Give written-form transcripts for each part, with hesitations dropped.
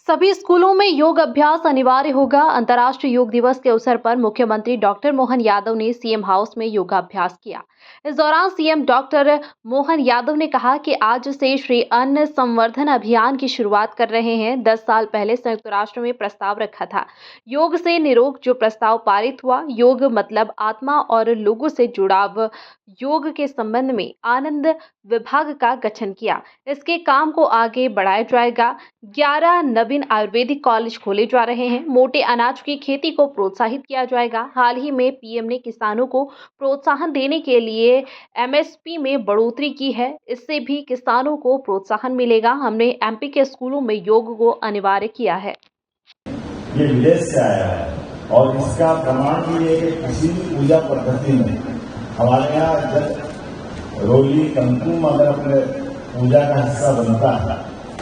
सभी स्कूलों में योग अभ्यास अनिवार्य होगा। अंतर्राष्ट्रीय योग दिवस के अवसर पर मुख्यमंत्री डॉक्टर मोहन यादव ने सीएम हाउस में योगाभ्यास किया। इस दौरान सीएम डॉक्टर मोहन यादव ने कहा कि आज से श्री अन्न संवर्धन अभियान की शुरुआत कर रहे हैं। 10 साल पहले संयुक्त राष्ट्र में प्रस्ताव रखा था योग से निरोग, जो प्रस्ताव पारित हुआ। योग मतलब आत्मा और लोगों से जुड़ाव। योग के संबंध में आनंद विभाग का गठन किया। इसके काम को आगे बढ़ाया जाएगा। 11 नवीन आयुर्वेदिक कॉलेज खोले जा रहे हैं। मोटे अनाज की खेती को प्रोत्साहित किया जाएगा। हाल ही में पीएम ने किसानों को प्रोत्साहन देने के लिए एमएसपी में बढ़ोतरी की है। इससे भी किसानों को प्रोत्साहन मिलेगा। हमने एमपी के स्कूलों में योग को अनिवार्य किया है। ये विदेश से आया है और इसका प्रमाण भी है कि किसी भी पूजा पद्धति में हमारे यहाँ जब रोली कंकुम अगर अपने पूजा का हिस्सा बनता है,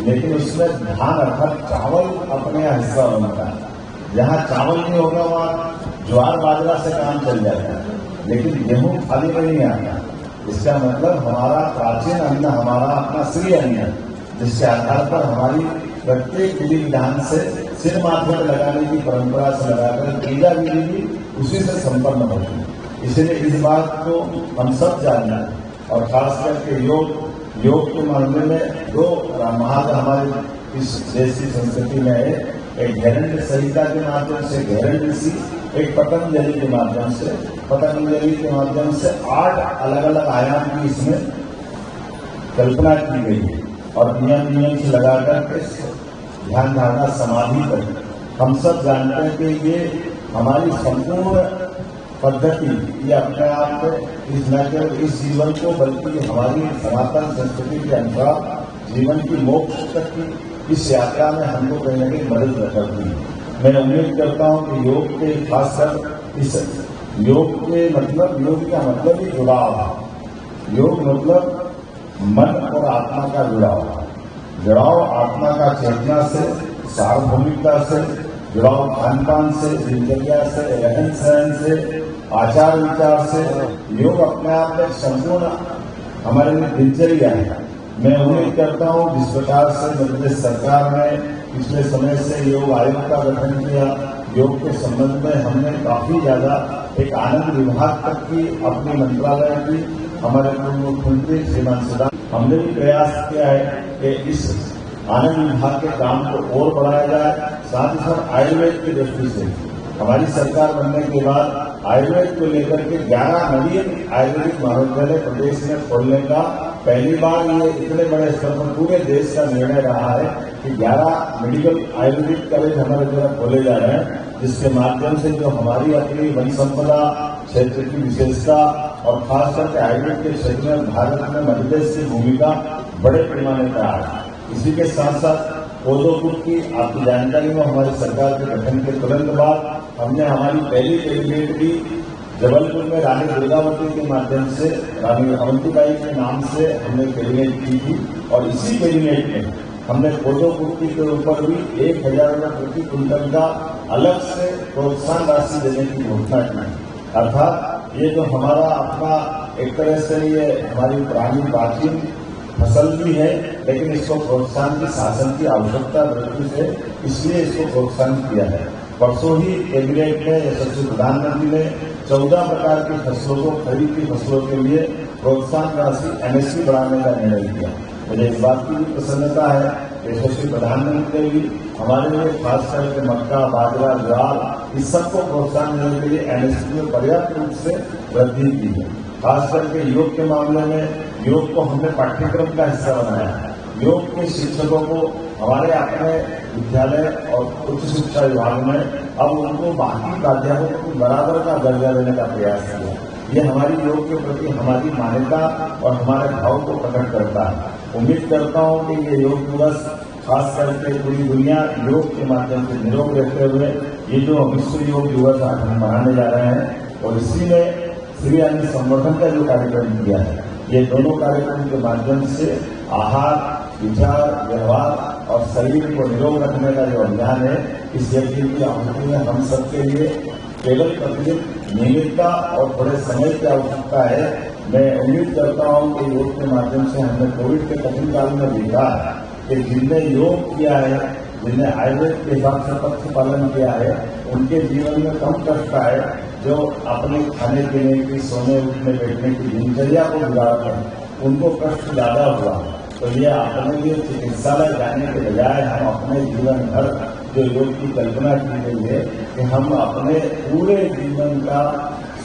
लेकिन उसमें धान अर्थात चावल अपने यहाँ हिस्सा बनता है। जहाँ चावल नहीं होगा वहाँ ज्वार बाजरा से काम चल जाता है, लेकिन गेहूं खाली में नहीं आता। इसका मतलब हमारा प्राचीन अन्न हमारा अपना श्री अन्न है, जिसके आधार पर हमारी प्रत्येक विधि विधान से सिर माथे पर लगाने की परंपरा से लगाकर पूजा विधि भी उसी से संपन्न होती है। इसलिए इस बात को हम सब जानना है और खास करके योग के मामले में दो महान हमारे इस देश की संस्कृति में है। एक घैरण्य संहिता के माध्यम से घैरण्य ऋषि, एक पतंजलि के माध्यम से, पतंजलि के माध्यम से 8 अलग अलग आयाम की इसमें कल्पना की गई है और नियम से लगाकर के ध्यान धारणा समाधि पर हम सब जानते हैं कि ये हमारी संपूर्ण पद्धति ये अपने आप इस न केवल इस जीवन को बल्कि हमारी सनातन संस्कृति के अनुसार जीवन की मोक्ष तक की इस यात्रा में हमको कहीं न कहीं मदद करती है। मैं उम्मीद करता हूं कि योग के खासकर इस योग के मतलब योग का मतलब ही जुड़ाव है। योग मतलब मन और आत्मा का जुड़ाव आत्मा का चेतना से, सार्वभौमिकता से, जुड़ाव खान पान से, दिनचर्या से, रहन सहन से, आचार विचार से। योग अपने आप में संपूर्ण हमारे लिए दिनचर्या है। मैं उम्मीद करता हूं जिस प्रकार से मध्य प्रदेश सरकार ने पिछले समय से योग आयोग का गठन किया, योग के संबंध में हमने काफी ज्यादा एक आनंद विभाग तक की अपनी मंत्रालय की हमारे पूर्व मुख्यमंत्री श्रीमान सिद्धार्थ हमने भी प्रयास किया है कि इस आनंद विभाग के काम को और बढ़ाया जाए। साथ ही साथ आयुर्वेद की दृष्टि से हमारी सरकार बनने के बाद आयुर्वेद को लेकर के 11 नवीन आयुर्वेदिक महाविद्यालय प्रदेश में खोलने का पहली बार ये इतने बड़े स्तर पर पूरे देश का निर्णय रहा है कि 11 मेडिकल आयुर्वेदिक कॉलेज हमारे द्वारा खोले जा रहे हैं, जिसके माध्यम से जो हमारी अपनी वन संपदा क्षेत्र की विशेषता और खास करके आयुर्वेद के क्षेत्र में भारत में मध्य प्रदेश की भूमिका बड़े पैमाने पर आ रही है। इसी के साथ साथ कोदोपुर की आपकी जानकारी में हमारी सरकार के गठन के तुरंत बाद हमने हमारी पहली कैबिनेट भी जबलपुर में रानी दुर्गावती के माध्यम से रानी अवंतीबाई के नाम से हमने कैबिनेट की थी और इसी कैबिनेट में हमने कोदोपुर के ऊपर भी 1000 रुपये प्रति क्विंटल का अलग से प्रोत्साहन राशि देने की घोषणा की। अर्थात ये जो हमारा अपना एक तरह से ये हमारी पुरानी प्राचीन फसल भी है, लेकिन इसको प्रोत्साहन की शासन की आवश्यकता दृष्टि से इसलिए इसको प्रोत्साहन किया है। परसों ही कैबिनेट में यशस्वी प्रधानमंत्री ने 14 प्रकार की फसलों को खरीफ की फसलों के लिए प्रोत्साहन राशि एमएसपी बढ़ाने का निर्णय किया। मुझे इस बात की भी प्रसन्नता है यशस्वी प्रधानमंत्री ने भी हमारे लिए खास करके मक्का, बाजरा, ज्वार इस सबको प्रोत्साहन देने के लिए एमएसपी में पर्याप्त रूप से वृद्धि की है। खास करके योग के मामले में योग को हमने पाठ्यक्रम का हिस्सा बनाया है। योग के शिक्षकों को हमारे अपने विद्यालय और उच्च शिक्षा विभाग में अब उनको बाकी प्राध्यापकों को बराबर का दर्जा देने का प्रयास किया। ये हमारी योग के प्रति हमारी मान्यता और हमारे भाव को प्रकट करता है। उम्मीद करता हूं कि ये योग दिवस खास करके पूरी दुनिया योग के माध्यम से निरोग रहते हुए ये जो विश्व योग दिवस आज हम मनाने जा रहे हैं और इसी में श्री अन्न संवर्धन का जो कार्यक्रम किया है, ये दोनों कार्यक्रम के माध्यम से आहार, विचार, व्यवहार और शरीर को निरोग रखने का जो अभियान है, इस यज्ञ की आहुति में हम सबके लिए केवल प्रतिदिन नियमितता और थोड़े समय की आवश्यकता है। मैं उम्मीद करता हूं कि योग के माध्यम से हमने कोविड के कठिन काल में देखा है कि जिनने योग किया है जिन्हें आयुर्वेद के हिसाब से पथ्य पालन किया है, उनके जीवन में कम कष्ट आए। जो अपने खाने पीने की, सोने उठने बैठने की दिनचर्या को बिगाड़ते हैं, उनको कष्ट ज्यादा हुआ। तो ये अपने लिए चिकित्सालय जाने के बजाय हम अपने जीवन भर जो योग की कल्पना की गई है कि हम अपने पूरे जीवन का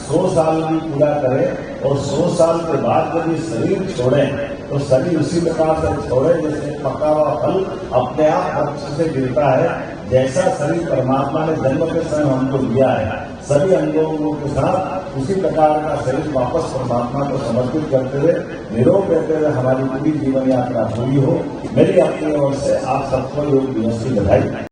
100 साल भी पूरा करें और 100 साल के बाद जब ये शरीर छोड़ें तो शरीर उसी प्रकार से छोड़े जैसे पका हुआ फल अपने आप वृक्ष से गिरता है। जैसा शरीर परमात्मा ने जन्म के समय हमको दिया है, सभी अंगों के साथ उसी प्रकार का शरीर वापस परमात्मा को समर्पित करते हुए निरोग रहते हुए हमारी पूरी जीवन यात्रा पूरी हो। मेरी अपनी ओर से आप सबको योग दिवस की बधाई।